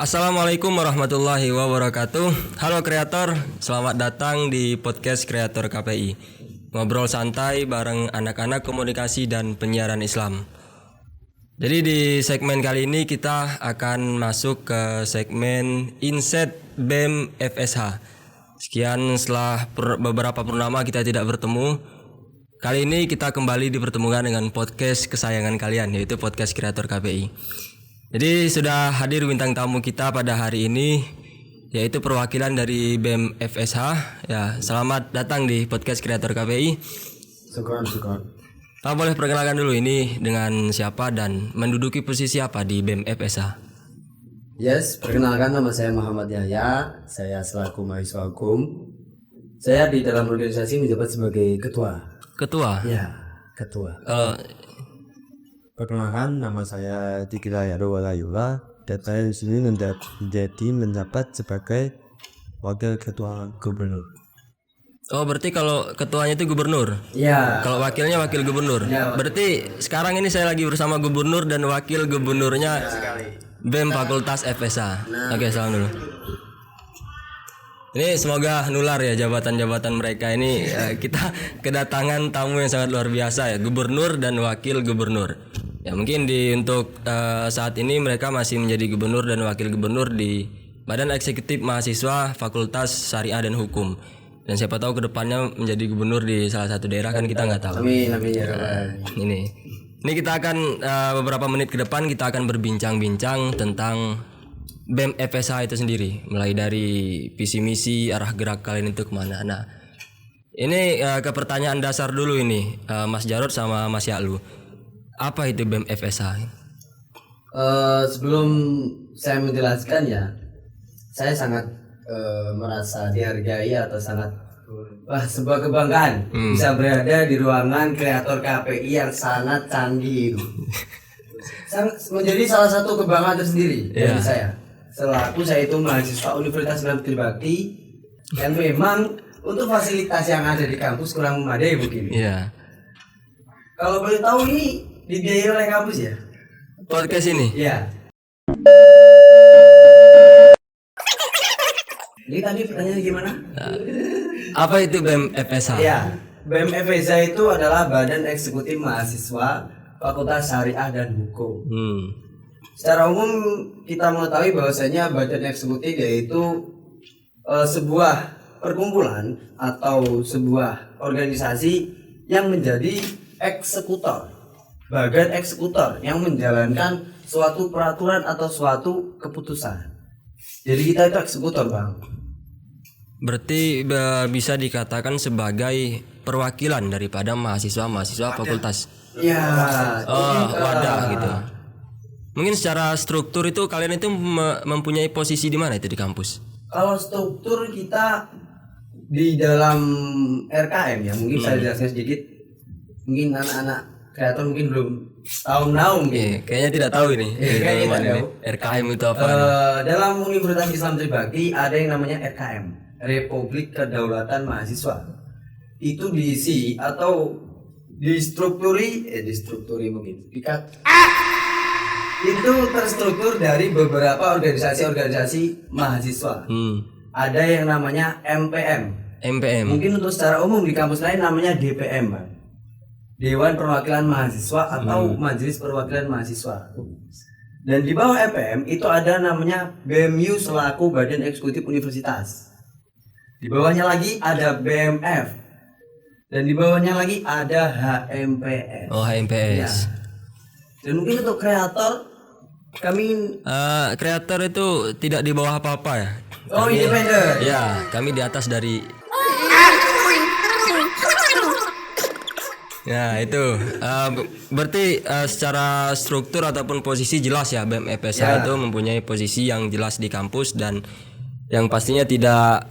Assalamualaikum warahmatullahi wabarakatuh. Halo kreator, selamat datang di podcast Kreator KPI. Ngobrol santai bareng anak-anak komunikasi dan penyiaran Islam. Jadi di segmen kali ini kita akan masuk ke segmen Insight BEM FSH. Sekian setelah beberapa purnama kita tidak bertemu. Kali ini kita kembali dipertemukan dengan podcast kesayangan kalian, yaitu podcast Kreator KPI. Jadi sudah hadir bintang tamu kita pada hari ini, yaitu perwakilan dari BEM FSH. Ya, selamat datang di podcast Kreator KPI. Syukur. Pak boleh perkenalkan dulu ini dengan siapa dan menduduki posisi apa di BEM FSH? Yes, perkenalkan nama saya Muhammad Yahya. Saya selaku mahasiswa hukum. Saya di dalam organisasi menjabat sebagai ketua. Ketua? Ya, ketua. Perkenalkan nama saya Dikira Walayula dan saya di sini menjabat sebagai wakil ketua gubernur. Oh, berarti kalau ketuanya itu gubernur? Ya. Kalau wakilnya wakil gubernur? Ya. Berarti sekarang ini saya lagi bersama gubernur dan wakil gubernurnya BEM Fakultas FSH. Oke, salam dulu. Ini semoga nular ya jabatan-jabatan mereka ini. Kita kedatangan tamu yang sangat luar biasa ya, gubernur dan wakil gubernur. Ya mungkin untuk saat ini mereka masih menjadi gubernur dan wakil gubernur di Badan Eksekutif Mahasiswa Fakultas Syariah dan Hukum. Dan siapa tahu kedepannya menjadi gubernur di salah satu daerah, kan kita nggak tahu. Amin ya. Ini kita akan beberapa menit ke depan kita akan berbincang-bincang tentang BEM FSH itu sendiri, mulai dari visi misi, arah gerak kalian itu kemana. Nah, ini ke pertanyaan dasar dulu ini, Mas Jarod sama Mas Yaklu. Apa itu BEM FSH? Sebelum saya menjelaskan ya, saya sangat merasa dihargai atau sangat sebuah kebanggaan bisa berada di ruangan Kreator KPI yang sangat canggih itu. Menjadi salah satu kebanggaan tersendiri dari saya. Selaku saya itu mahasiswa Universitas Islam Trisakti yang memang untuk fasilitas yang ada di kampus kurang memadai mungkin. Iya. Kalau boleh tahu ini dibiayai oleh kampus ya? Podcast ini? Iya. Ini tadi pertanyaannya gimana? Apa itu BEM FSH? Ya, BEM FSH itu adalah Badan Eksekutif Mahasiswa Fakultas Syariah dan Hukum. Secara umum kita mengetahui bahwasanya Badan Eksekutif yaitu sebuah perkumpulan atau sebuah organisasi yang menjadi eksekutor, badan eksekutor yang menjalankan suatu peraturan atau suatu keputusan. Jadi kita itu eksekutor, Bang. Berarti bisa dikatakan sebagai perwakilan daripada mahasiswa fakultas. Ya, wadah gitu. Mungkin secara struktur itu kalian itu mempunyai posisi di mana itu di kampus? Kalau struktur kita di dalam RKM ya, mungkin saya jelaskan sedikit. Mungkin anak-anak kreator mungkin belum tahu mungkin. Kayaknya tidak tahu ini. Kayaknya tidak tahu. RKM itu apa? Dalam Universitas Islam Trisakti ada yang namanya RKM, Republik Kedaulatan Mahasiswa. Itu diisi atau distrukturi mungkin. Itu terstruktur dari beberapa organisasi mahasiswa. Ada yang namanya MPM. Mungkin untuk secara umum di kampus lain namanya DPM, Bang. Dewan Perwakilan Mahasiswa atau Majelis Perwakilan Mahasiswa. Dan di bawah MPM itu ada namanya BEMU selaku Badan Eksekutif Universitas. Di bawahnya lagi ada BMF. Dan di bawahnya lagi ada HMPS. Oh, HMPS. Ya. Dan mungkin untuk kreator kami kreator itu tidak di bawah apa-apa ya. Oh, independen. Ya, kami di atas dari. Ya itu berarti secara struktur ataupun posisi jelas ya BEM FSH itu mempunyai posisi yang jelas di kampus dan yang pastinya tidak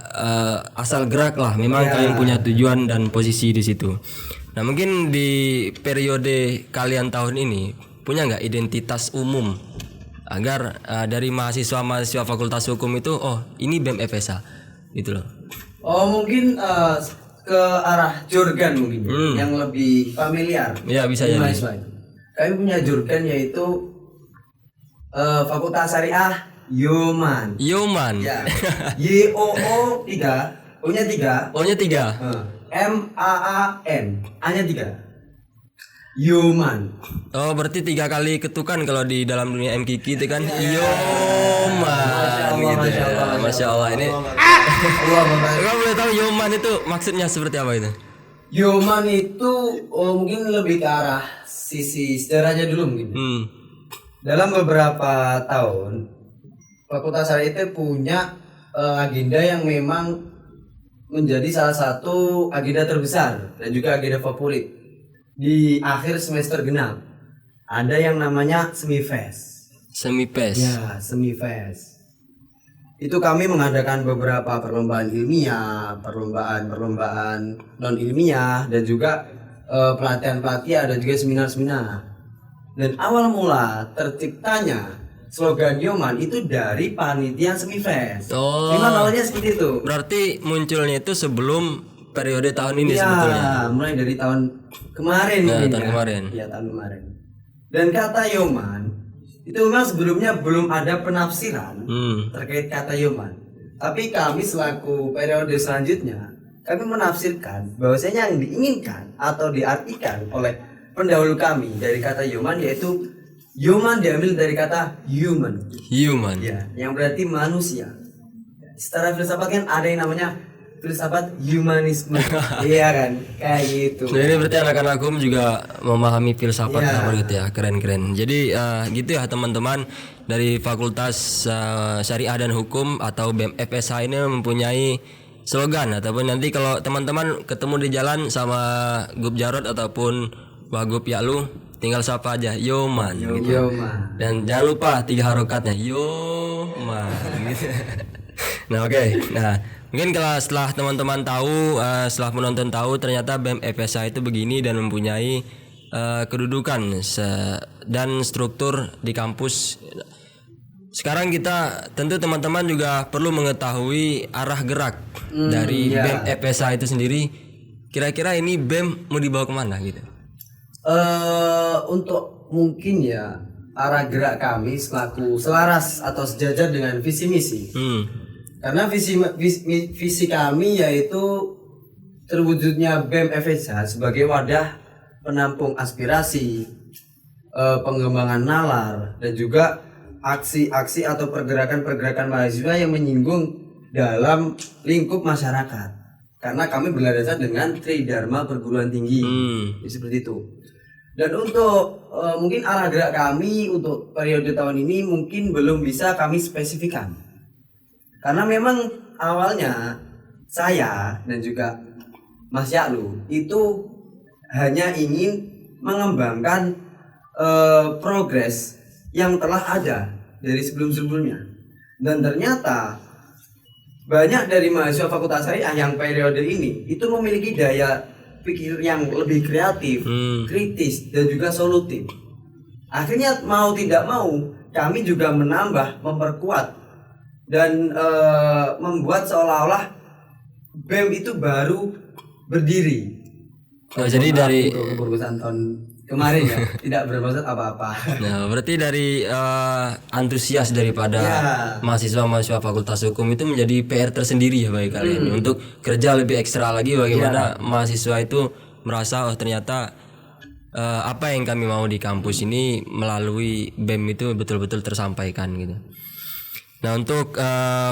asal gerak lah. Memang kalian punya tujuan dan posisi di situ. Nah mungkin di periode kalian tahun ini punya nggak identitas umum agar dari mahasiswa Fakultas Hukum itu ini BEM FSH gitu loh. Oh mungkin ke arah Jurgen mungkin yang lebih familiar. Ya bisa jadi. Kami punya Jurgen yaitu Fakultas Syariah Yoman. Ya. YOO 3, O-nya 3. O-nya 3. MAAN. A-nya 3. Yoman. Oh, berarti 3 kali ketukan kalau di dalam dunia MKK itu kan. Yoman gitu ya. Masya Allah ini. Kalau boleh tahu Yoman itu maksudnya seperti apa itu? Yoman itu mungkin lebih ke arah sisi sejarahnya dulu mungkin. Dalam beberapa tahun Fakultas Syariah itu punya agenda yang memang menjadi salah satu agenda terbesar dan juga agenda favorit di akhir semester genap. Ada yang namanya Semifest. Ya, Semifest. Itu kami mengadakan beberapa perlombaan ilmiah, perlombaan non ilmiah, dan juga pelatihan-pelatihan dan juga seminar-seminar. Dan awal mula terciptanya slogan Yoman itu dari panitia Semifest. Memang awalnya seperti itu. Berarti munculnya itu sebelum periode tahun ini sebetulnya. Mulai dari tahun kemarin. Tahun kemarin. Dan kata Yoman itu memang sebelumnya belum ada penafsiran terkait kata Yoman. Tapi kami selaku periode selanjutnya, kami menafsirkan bahwasanya yang diinginkan atau diartikan oleh pendahulu kami dari kata Yoman yaitu Yoman diambil dari kata human. Ya, yang berarti manusia. Secara filsafat kan ada yang namanya filsafat humanisme. Iya kan, kayak gitu. Nah, ini berarti anak-anak hukum juga memahami filsafat gitu ya, keren-keren. Jadi gitu ya teman-teman, dari Fakultas Syariah dan Hukum atau BEM FSH ini mempunyai slogan, ataupun nanti kalau teman-teman ketemu di jalan sama Gub Jarod ataupun Wagub Yaklu, tinggal sapa aja Yoman gitu. Yoman. Dan jangan lupa 3 harokatnya Yoman gitu. Nah, oke. Nah, mungkin kalau setelah teman-teman tahu, setelah penonton tahu ternyata BEM FSH itu begini dan mempunyai kedudukan dan struktur di kampus. Sekarang kita tentu teman-teman juga perlu mengetahui arah gerak dari BEM FSH itu sendiri. Kira-kira ini BEM mau dibawa kemana gitu? Untuk mungkin ya arah gerak kami selaku selaras atau sejajar dengan visi misi. Karena visi kami yaitu terwujudnya BEM FSH sebagai wadah penampung aspirasi, pengembangan nalar, dan juga aksi-aksi atau pergerakan-pergerakan mahasiswa yang menyinggung dalam lingkup masyarakat. Karena kami berlandaskan dengan Tridharma perguruan tinggi, seperti itu. Dan untuk mungkin arah gerak kami untuk periode tahun ini mungkin belum bisa kami spesifikkan. Karena memang awalnya saya dan juga Mas Yaklu itu hanya ingin mengembangkan progres yang telah ada dari sebelum-sebelumnya. Dan ternyata banyak dari mahasiswa Fakultas Syariah yang periode ini itu memiliki daya pikir yang lebih kreatif, kritis, dan juga solutif. Akhirnya mau tidak mau kami juga menambah, memperkuat, dan membuat seolah-olah BEM itu baru berdiri. Jadi dari keputusan tahun kemarin ya tidak bermaksud apa-apa. Nah, berarti dari antusias daripada mahasiswa Fakultas Hukum itu menjadi PR tersendiri ya bagi kalian untuk kerja lebih ekstra lagi bagaimana mahasiswa itu merasa ternyata apa yang kami mau di kampus ini melalui BEM itu betul-betul tersampaikan gitu. Nah, untuk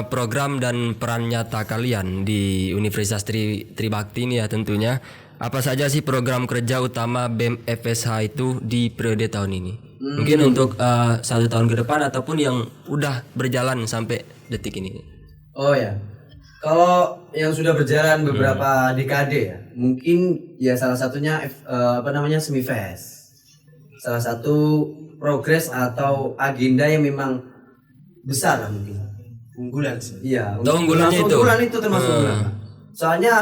program dan peran nyata kalian di Universitas Tribakti ini ya tentunya, apa saja sih program kerja utama BEM FSH itu di periode tahun ini? Mungkin untuk 1 tahun ke depan ataupun yang udah berjalan sampai detik ini. Oh ya, kalau yang sudah berjalan beberapa dekade ya, mungkin ya salah satunya Semifest. Salah satu progres atau agenda yang memang besar lah mungkin. Unggulan sih. Iya, unggulannya itu. Unggulan itu termasuk unggulan. Soalnya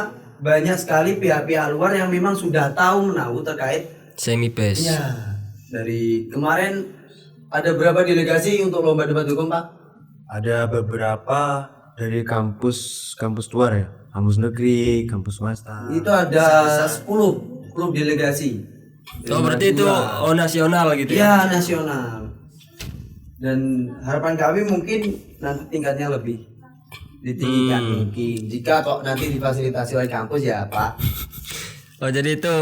banyak sekali pihak-pihak luar yang memang sudah tahu menahu terkait Semifest. Ya, dari kemarin ada berapa delegasi untuk lomba debat hukum, Pak? Ada beberapa dari kampus luar ya, kampus negeri, kampus swasta. Itu ada 10 delegasi. Oh, berarti itu nasional gitu ya? Iya, nasional. Dan harapan kami mungkin nanti tingkatnya lebih ditinggikan mungkin jika kok nanti difasilitasi oleh kampus ya Pak. Oh jadi itu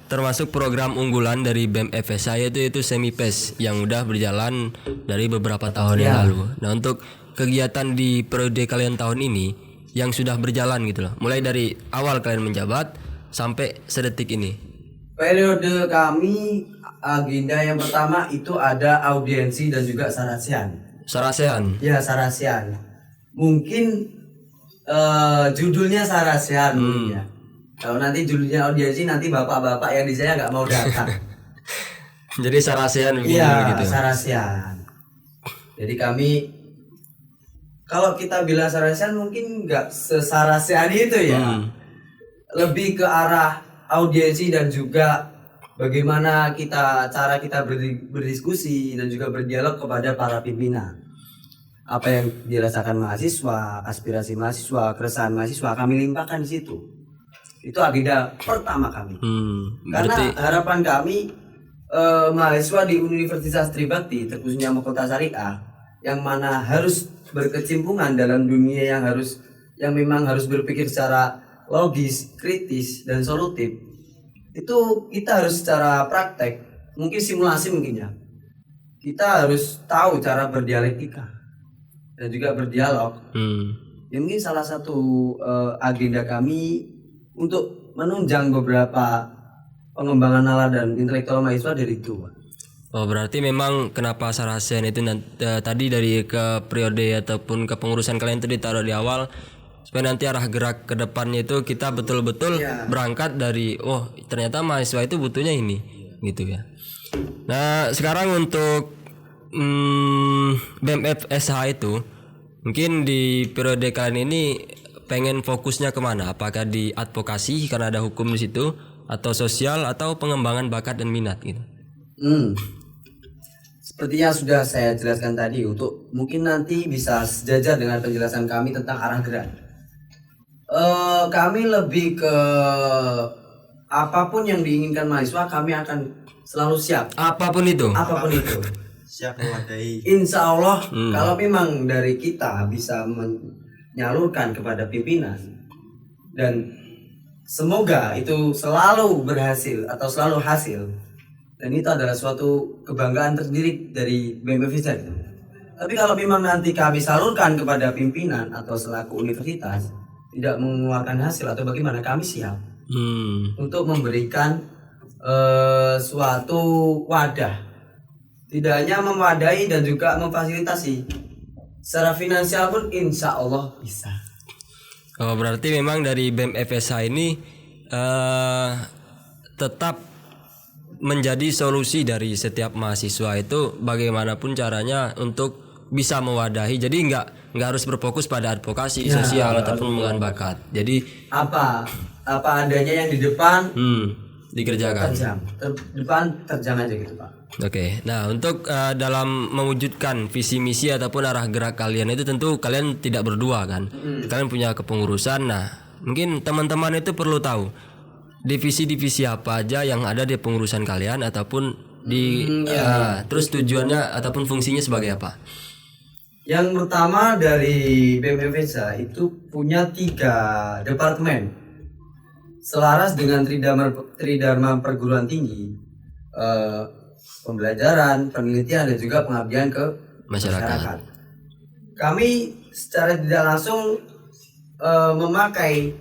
termasuk program unggulan dari BEM FSI itu Semipes yang udah berjalan dari beberapa tahun yang lalu. Nah untuk kegiatan di periode kalian tahun ini yang sudah berjalan gitu loh, mulai dari awal kalian menjabat sampai sedetik ini. Periode kami agenda yang pertama itu ada audiensi dan juga sarasehan. Sarasehan? Ya sarasehan. Mungkin judulnya sarasehan mungkin ya. Kalau nanti judulnya audiensi nanti bapak-bapak yang di saya nggak mau datang. Jadi sarasehan begini Iya, gitu. sarasehan. Jadi kami kalau kita bilang sarasehan mungkin nggak sesarasehan itu ya. Lebih ke arah audiensi dan juga bagaimana cara kita berdiskusi dan juga berdialog kepada para pimpinan. Apa yang dirasakan mahasiswa, aspirasi mahasiswa, keresahan mahasiswa kami limpahkan di situ. Itu agenda pertama kami. Karena harapan kami mahasiswa di Universitas Tribakti, terkhususnya Mahkota Syariah, yang mana harus berkecimpungan dalam dunia yang memang harus berpikir secara logis, kritis, dan solutif. Itu kita harus secara praktek, mungkin simulasi mungkin ya. Kita harus tahu cara berdialektika dan juga berdialog. Ya mungkin salah satu agenda kami untuk menunjang beberapa pengembangan nalar dan intelektual mahasiswa dari itu. Oh berarti memang kenapa sarasehan itu tadi dari ke periode ataupun ke pengurusan kalian itu ditaruh di awal supaya nanti arah gerak ke depannya itu kita betul-betul berangkat dari ternyata mahasiswa itu butuhnya ini gitu ya. Nah sekarang untuk BMFSH itu mungkin di periode kalian ini pengen fokusnya kemana? Apakah di advokasi karena ada hukum di situ, atau sosial, atau pengembangan bakat dan minat gitu? Seperti yang sudah saya jelaskan tadi, untuk mungkin nanti bisa sejajar dengan penjelasan kami tentang arah gerak. Kami lebih ke apapun yang diinginkan mahasiswa kami akan selalu siap. Apapun itu. Siap mewadahi. Insya Allah kalau memang dari kita bisa menyalurkan kepada pimpinan dan semoga itu selalu berhasil atau selalu hasil, dan itu adalah suatu kebanggaan tersendiri dari BMFSH. Tapi kalau memang nanti kami salurkan kepada pimpinan atau selaku universitas tidak mengeluarkan hasil atau bagaimana, kami siap untuk memberikan suatu wadah, tidak hanya mewadai dan juga memfasilitasi secara finansial pun insya Allah bisa. Oh berarti memang dari BMFSH ini tetap menjadi solusi dari setiap mahasiswa itu bagaimanapun caranya untuk bisa mewadahi. Jadi nggak harus berfokus pada advokasi sosial ataupun pengembangan bakat. Jadi apa adanya yang di depan dikerjakan. Depan terjang aja gitu Pak. Oke, nah untuk dalam mewujudkan visi misi ataupun arah gerak kalian itu tentu kalian tidak berdua kan, kalian punya kepengurusan. Nah mungkin teman-teman itu perlu tahu divisi-divisi apa aja yang ada di pengurusan kalian ataupun terus tujuannya ataupun fungsinya sebagai apa. Yang pertama dari BMFSH itu punya 3 departemen selaras dengan Tridharma Perguruan Tinggi, pembelajaran, penelitian dan juga pengabdian ke masyarakat. Kami secara tidak langsung memakai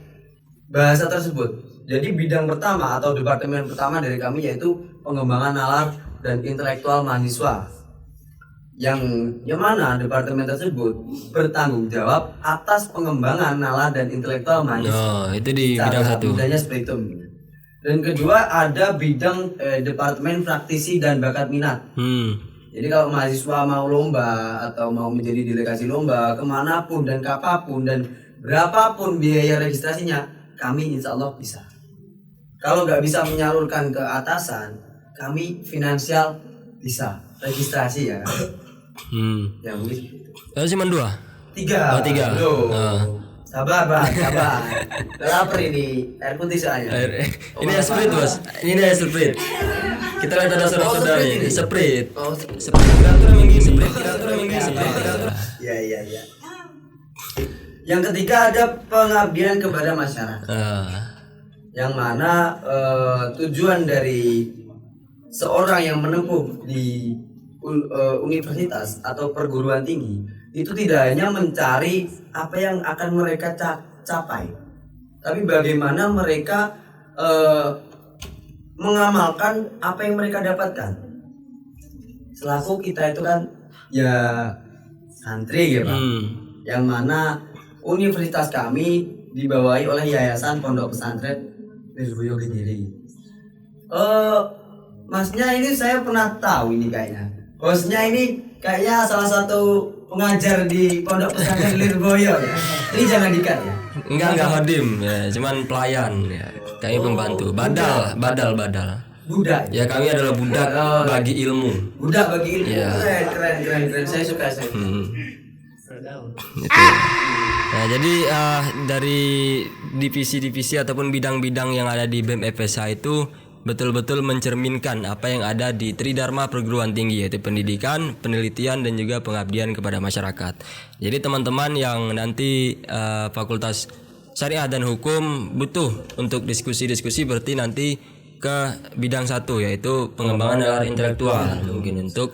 bahasa tersebut. Jadi bidang pertama atau departemen pertama dari kami yaitu pengembangan nalar dan intelektual mahasiswa. Yang mana departemen tersebut bertanggung jawab atas pengembangan nalar dan intelektual mahasiswa. Itu di bidang satu. Bidangnya seperti itu. Dan kedua ada bidang departemen praktisi dan bakat minat. Jadi kalau mahasiswa mau lomba atau mau menjadi delegasi lomba kemanapun dan kapanpun dan berapapun biaya registrasinya, kami insya Allah bisa. Kalau nggak bisa menyalurkan ke atasan, kami finansial bisa registrasi ya. Ya mungkin. Cuma 2? 3. Oh 3. Sabar Bang, sabar. Lapar ini, air putih soalnya. Ini air Sprite bos, ini air Sprite. Kita lihat ada saudara-saudara ini. Sprint. Oh, Sprint kreator yang gini. Sprint kreator yang gini. iya. Yang ketiga ada pengabdian kepada masyarakat. Yang mana tujuan dari seorang yang menempuh di universitas atau perguruan tinggi itu tidak hanya mencari apa yang akan mereka capai, tapi bagaimana mereka mengamalkan apa yang mereka dapatkan. Selaku kita itu kan ya santri ya Pak, yang mana universitas kami dibawahi oleh Yayasan Pondok Pesantren Lirboyo Kediri. Masnya ini saya pernah tahu ini kayaknya. Bosnya ini kayaknya salah satu pengajar di Pondok Pesantren Lirboyo ya. Ini jangan dikat ya. Enggak hodim ya, cuman pelayan ya. Kami pembantu. Badal. Budak. Ya kami adalah budak bagi ilmu. Budak bagi ilmu. Ya. Keren. Saya suka. Itu. Nah, jadi dari divisi-divisi ataupun bidang-bidang yang ada di BEM FSH itu betul-betul mencerminkan apa yang ada di Tridharma Perguruan Tinggi, yaitu pendidikan, penelitian, dan juga pengabdian kepada masyarakat. Jadi teman-teman yang nanti Fakultas Syariah dan Hukum butuh untuk diskusi-diskusi berarti nanti ke bidang satu, yaitu pengembangan nalar intelektual, mungkin untuk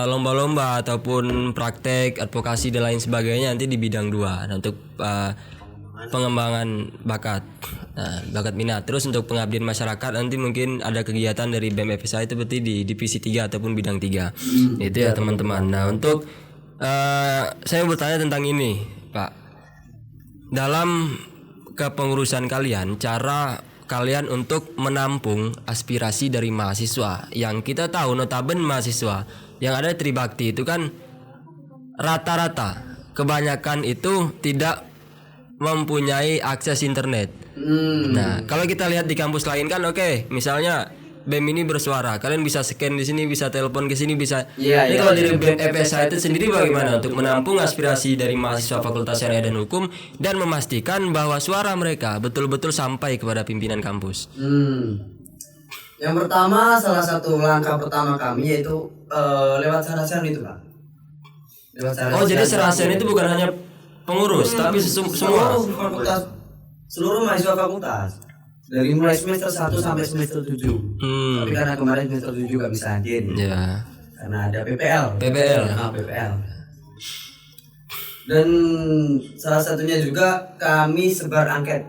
lomba-lomba ataupun praktek, advokasi dan lain sebagainya nanti di bidang 2. Nah, untuk pengembangan bakat minat. Terus untuk pengabdian masyarakat nanti mungkin ada kegiatan dari BEM FSH itu berarti di divisi 3 ataupun bidang 3. Itu ya teman-teman. Nah, untuk saya bertanya tentang ini, Pak. Dalam kepengurusan kalian, cara kalian untuk menampung aspirasi dari mahasiswa yang kita tahu notabene mahasiswa yang ada di Tribakti itu kan rata-rata kebanyakan itu tidak mempunyai akses internet. Nah, kalau kita lihat di kampus lain kan oke, misalnya BEM ini bersuara, kalian bisa scan di sini, bisa telepon ke sini, bisa. Ini kalau dari BEM FSH itu sendiri bagaimana untuk menampung aspirasi dari mahasiswa Fakultas Syariah dan Hukum dan memastikan bahwa suara mereka betul-betul sampai kepada pimpinan kampus? Yang pertama, salah satu langkah pertama kami yaitu lewat sarasen itu Pak. Jadi sarasen itu bukan hanya pengurus, tapi semua seluruh mahasiswa fakultas. Dari mulai semester 1 sampai semester 7. Tapi karena kemarin semester 7 gak bisa hadir. Ya. Karena ada PPL. PPL. Dan salah satunya juga kami sebar angket.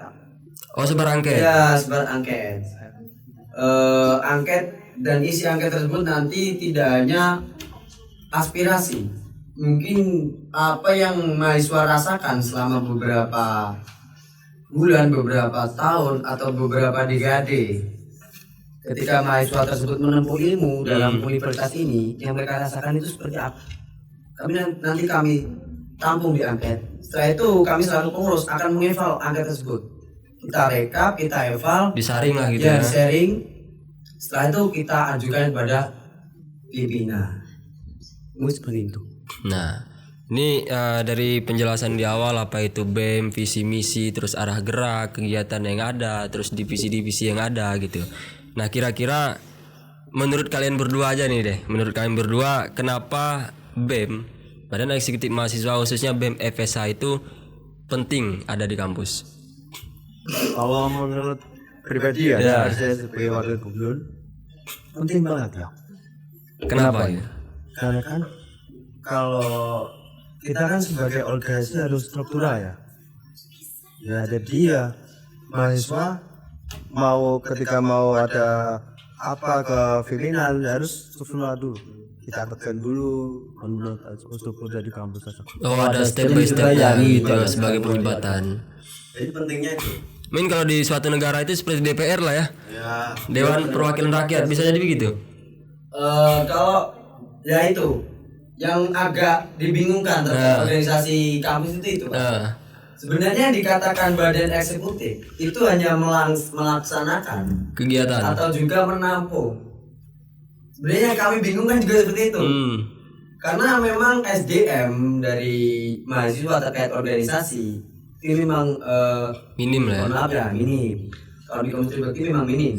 Sebar angket. Ya, sebar angket. Angket dan isi angket tersebut nanti tidak hanya aspirasi. Mungkin apa yang mahasiswa rasakan selama beberapa bulan, beberapa tahun, atau beberapa dekade ketika mahasiswa tersebut menempuh ilmu dalam universitas ini, yang mereka rasakan itu seperti apa. Nanti kami tampung di angket. Setelah itu kami selaku pengurus akan mengeval angket tersebut. Kita rekap, kita eval, disaring lah gitu ya. Sharing. Setelah itu kita ajukan kepada pimpinan. Seperti itu. Nah, ini dari penjelasan di awal apa itu BEM, visi misi, terus arah gerak, kegiatan yang ada, terus divisi-divisi yang ada gitu. Nah, kira-kira menurut kalian berdua aja nih deh. Menurut kalian berdua, kenapa BEM, Badan Eksekutif Mahasiswa khususnya BEM FSH itu penting ada di kampus? Kalau menurut pribadi ya, saya sebagai wakil gubernur penting banget ya. Kenapa ya? Karena kan kalau kita kan sebagai organisasi harus struktural ya. Ya jadi ya mahasiswa ketika mau ada apa ke pimpinan harus struktural dulu. Kita tekan dulu menurut struktur dari kampus saja. Ada step by step-nya gitu sebagai penyebatan. Jadi pentingnya itu. Kalau di suatu negara itu seperti DPR lah ya. Dewan Perwakilan Rakyat, bisa jadi begitu. Kalau ya itu yang agak dibingungkan terhadap organisasi kampus itu Pak. Sebenarnya dikatakan badan eksekutif itu hanya melaksanakan kegiatan atau juga menampung. Sebenarnya kami bingung kan juga seperti itu. Karena memang SDM dari mahasiswa terkait organisasi ini memang minim lah ya. Maaf ya, minim. Kalau di kampus Tribakti memang minim.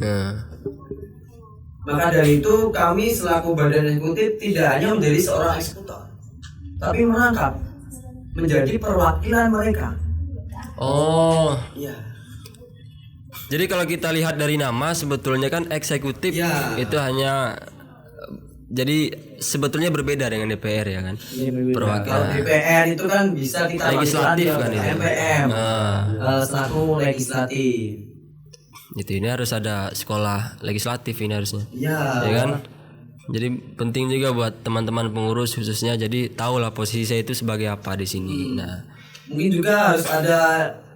Maka dari itu kami selaku badan eksekutif tidak hanya menjadi seorang eksekutor, tapi merangkap menjadi perwakilan mereka. Oh. Iya. Jadi kalau kita lihat dari nama sebetulnya kan eksekutif Ya. itu hanya jadi sebetulnya berbeda dengan DPR ya kan. Kalau Perwakilan. DPR itu kan bisa kita Legislatif manfaatkan kan ke itu. MPM Nah. selaku legislatif. Gitu, ini harus ada sekolah legislatif ini harusnya. Iya. Ya kan? Jadi penting juga buat teman-teman pengurus khususnya jadi tahulah posisi saya itu sebagai apa di sini. Nah, Mungkin juga harus ada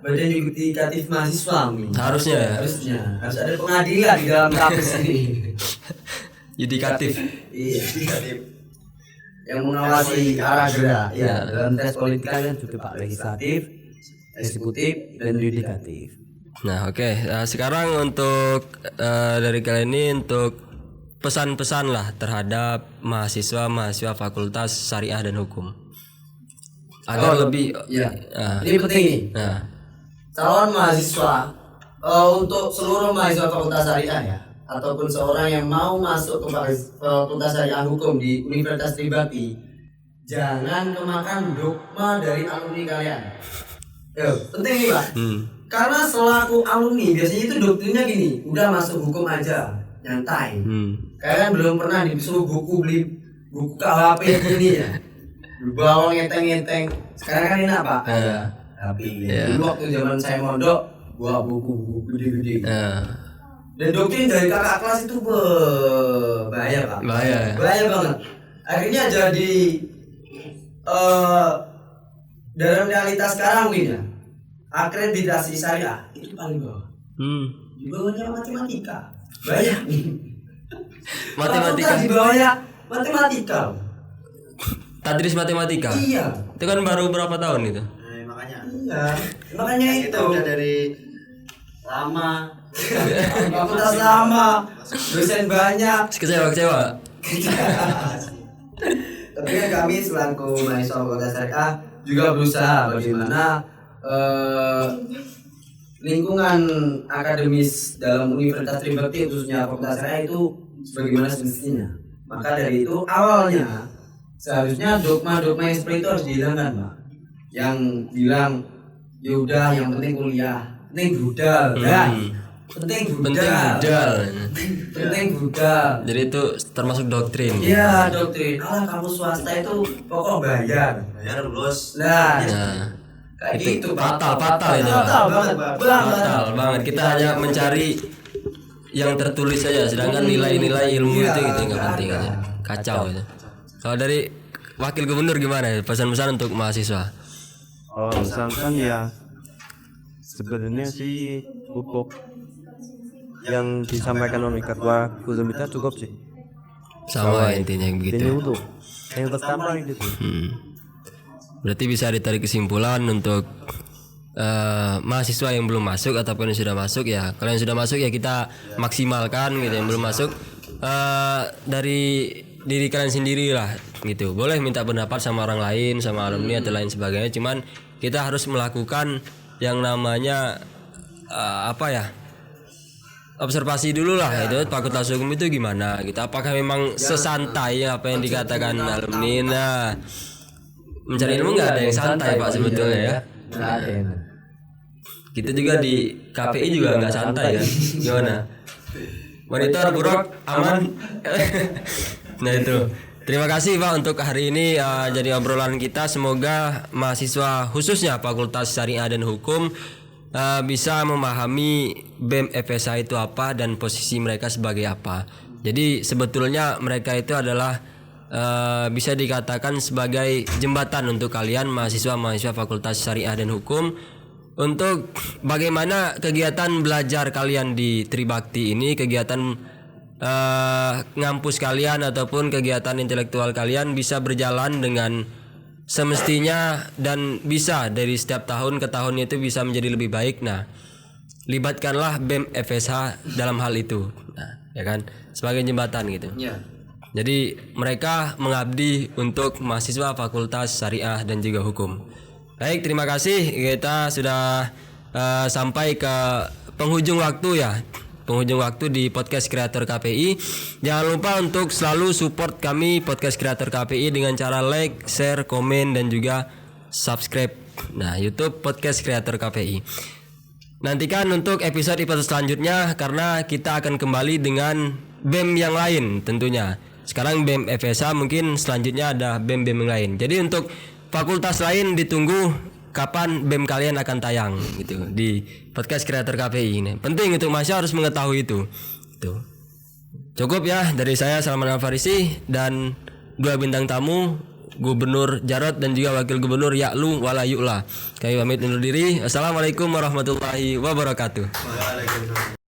badan yudikatif mahasiswa mungkin. Harusnya ya? Harusnya. Harus ada pengadilan di dalam kampus ini. yudikatif. Iya. Yang mengawasi arah gerak. Ya, dalam tes politik kan juga Pak legislatif, eksekutif, dan yudikatif. Nah, oke. Sekarang untuk dari kalian ini untuk pesan-pesan lah terhadap mahasiswa Fakultas Syariah dan Hukum. Agar lebih Iya. Ini penting nih. Nah, Calon mahasiswa untuk seluruh mahasiswa Fakultas Syariah ya, ataupun seorang yang mau masuk ke Fakultas Syariah Hukum di Universitas Trisakti, jangan kemakan dogma dari alumni kalian. Penting nih Pak. Karena selaku alumni biasanya itu doktrinnya gini, udah masuk hukum aja, nyantai. Kalian belum pernah disuruh beli buku KHP ini ya. Bawa ngenteng-ngenteng. Sekarang kan enak Pak. Ada tapi dulu waktu zaman saya mondok, gua buku gede-gede. Dan doktrin dari kakak kelas itu bahaya Pak. Bahaya banget. Akhirnya jadi dalam realitas sekarang mungkin ya, akreditasi syariah itu paling bawah. Di bawahnya matematika. Bayangin. Matematika. Di bawahnya matematika. Tadris matematika. Iya. Itu kan baru berapa tahun itu? Iya. Makanya itu udah dari lama. fakultas lama, dosen banyak. Kecewa. Tapi kan kami selaku mahasiswa Fakultas Syariah juga berusaha bagaimana lingkungan akademis dalam Universitas Trisakti khususnya Fakultas Syariah itu sebagaimana semestinya. Maka dari itu awalnya seharusnya dogma-dogma yang seperti itu harus dihilangkan, Pak. Yang bilang ya udah yang penting kuliah, penting budal, kan? Penting budal. Jadi itu termasuk doktrin. Iya, doktrin. Kamu swasta itu pokok bayar lulus. Nah, kayak itu gitu, Pak. fatal itu. Fatal banget. Kita hanya mencari yang tertulis saja, sedangkan nilai-nilai ilmu itu gitu nggak penting aja. Kacau itu. Kalau dari Wakil Gubernur gimana ya pesan-pesan untuk mahasiswa? Oh, misalkan ya sebenarnya sih pupuk yang disampaikan oleh ketua Kuzumita cukup sih. Sama intinya begitu. Ini untuk yang pertama itu. Berarti bisa ditarik kesimpulan untuk mahasiswa yang belum masuk ataupun yang sudah masuk ya. Kalau yang sudah masuk ya kita maksimalkan gitu. Yang belum masuk dari diri kalian sendiri lah gitu. Boleh minta pendapat sama orang lain, sama alumni atau lain sebagainya. Cuman kita harus melakukan yang namanya observasi dulu lah itu Fakultas Hukum itu gimana gitu. Apakah memang sesantai apa yang dikatakan alumni? Nah, mencari ilmu nggak ada yang santai Pak sebetulnya ya. Kita juga di KPI juga nggak santai ya. Gimana? Monitor buruk aman. Nah itu. Terima kasih Pak untuk hari ini jadi obrolan kita. Semoga mahasiswa khususnya Fakultas Syariah dan Hukum bisa memahami BEM FSH itu apa dan posisi mereka sebagai apa. Jadi sebetulnya mereka itu adalah bisa dikatakan sebagai jembatan untuk kalian mahasiswa Fakultas Syariah dan Hukum untuk bagaimana kegiatan belajar kalian di Tribakti ini, kegiatan ngampus kalian ataupun kegiatan intelektual kalian bisa berjalan dengan semestinya dan bisa dari setiap tahun ke tahun itu bisa menjadi lebih baik. Nah, libatkanlah BEM FSH dalam hal itu. Nah, ya kan, sebagai jembatan gitu. Iya. Jadi mereka mengabdi untuk mahasiswa Fakultas Syariah dan juga Hukum. Baik, terima kasih. Kita sudah sampai ke penghujung waktu ya. penghujung waktu di podcast Kreator KPI. Jangan lupa untuk selalu support kami podcast Kreator KPI dengan cara like, share, komen dan juga subscribe. Nah, YouTube podcast Kreator KPI. Nantikan untuk episode selanjutnya karena kita akan kembali dengan BEM yang lain tentunya. Sekarang BEM FSA, mungkin selanjutnya ada BEM yang lain. Jadi untuk fakultas lain ditunggu kapan BEM kalian akan tayang gitu di podcast Kreator KPI ini. Penting untuk Masya harus mengetahui itu. Tuh. Cukup ya dari saya Salman Al-Farisi dan 2 bintang tamu Gubernur Jarot dan juga Wakil Gubernur Ya'lu Wala Yu'la. Kami pamit undur diri. Assalamualaikum warahmatullahi wabarakatuh. Waalaikumsalam.